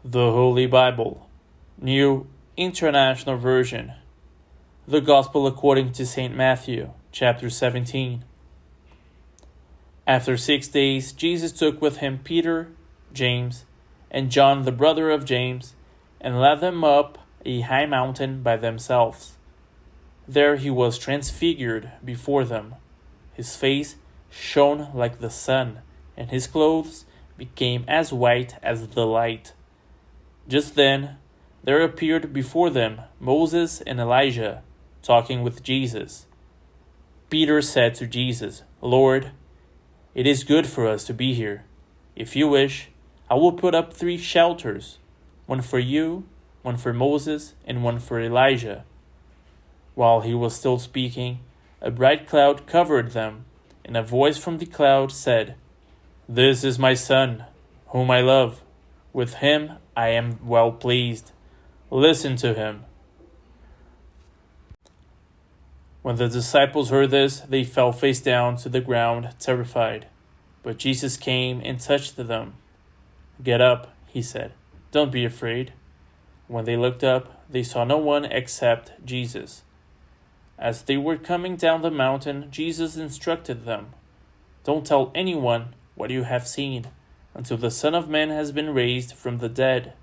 The Holy Bible, New International Version. The Gospel according to St. Matthew, chapter 17. After 6 days, Jesus took with him Peter, James, and John the brother of James, and led them up a high mountain by themselves. There he was transfigured before them. His face shone like the sun, and his clothes became as white as the light. Just then, there appeared before them Moses and Elijah, talking with Jesus. Peter said to Jesus, "Lord, it is good for us to be here. If you wish, I will put up 3 shelters, one for you, one for Moses, and one for Elijah." While he was still speaking, a bright cloud covered them, and a voice from the cloud said, "This is my Son, whom I love. With him I am well pleased. Listen to him." When the disciples heard this, they fell face down to the ground, terrified. But Jesus came and touched them. "Get up," he said. "Don't be afraid." When they looked up, they saw no one except Jesus. As they were coming down the mountain, Jesus instructed them, "Don't tell anyone what you have seen, until the Son of Man has been raised from the dead."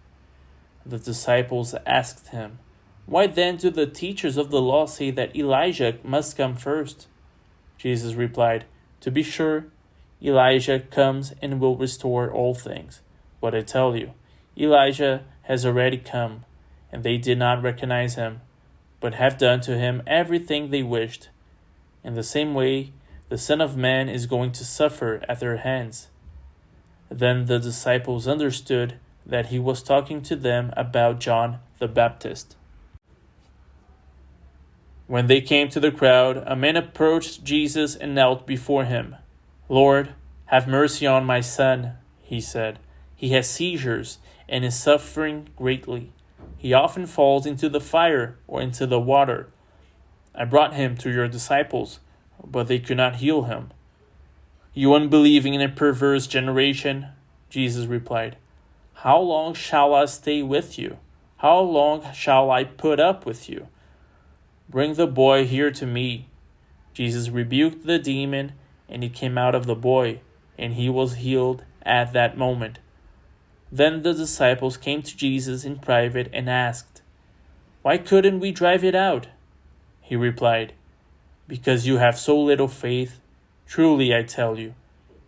The disciples asked him, "Why then do the teachers of the law say that Elijah must come first?" Jesus replied, "To be sure, Elijah comes and will restore all things. But I tell you, Elijah has already come, and they did not recognize him, but have done to him everything they wished. In the same way, the Son of Man is going to suffer at their hands." Then the disciples understood that he was talking to them about John the Baptist. When they came to the crowd, a man approached Jesus and knelt before him. "Lord, have mercy on my son," he said. "He has seizures and is suffering greatly. He often falls into the fire or into the water. I brought him to your disciples, but they could not heal him." "You unbelieving and perverse generation," Jesus replied, "how long shall I stay with you? How long shall I put up with you? Bring the boy here to me." Jesus rebuked the demon, and it came out of the boy, and he was healed at that moment. Then the disciples came to Jesus in private and asked, "Why couldn't we drive it out?" He replied, "Because you have so little faith. Truly I tell you,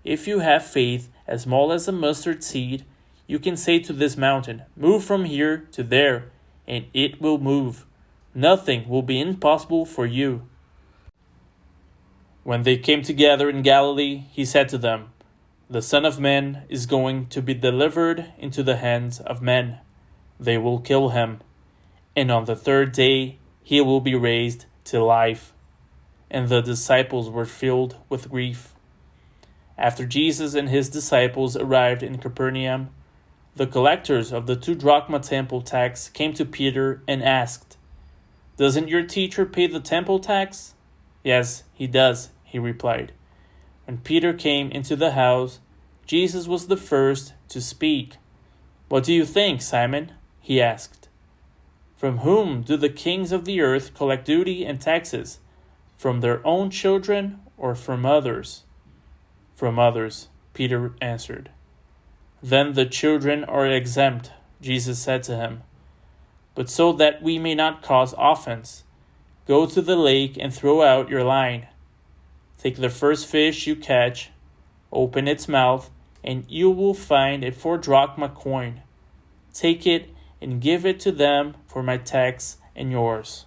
if you have faith as small as a mustard seed, you can say to this mountain, 'Move from here to there,' and it will move. Nothing will be impossible for you." When they came together in Galilee, he said to them, "The Son of Man is going to be delivered into the hands of men. They will kill him, and on the 3rd day he will be raised to life." And the disciples were filled with grief. After Jesus and his disciples arrived in Capernaum, the collectors of the 2-drachma temple tax came to Peter and asked, "Doesn't your teacher pay the temple tax?" "Yes, he does," he replied. When Peter came into the house, Jesus was the first to speak. "What do you think, Simon?" he asked. "From whom do the kings of the earth collect duty and taxes? From their own children or from others?" "From others," Peter answered. "Then the children are exempt," Jesus said to him. "But so that we may not cause offense, go to the lake and throw out your line. Take the first fish you catch, open its mouth, and you will find a 4-drachma coin. Take it and give it to them for my tax and yours."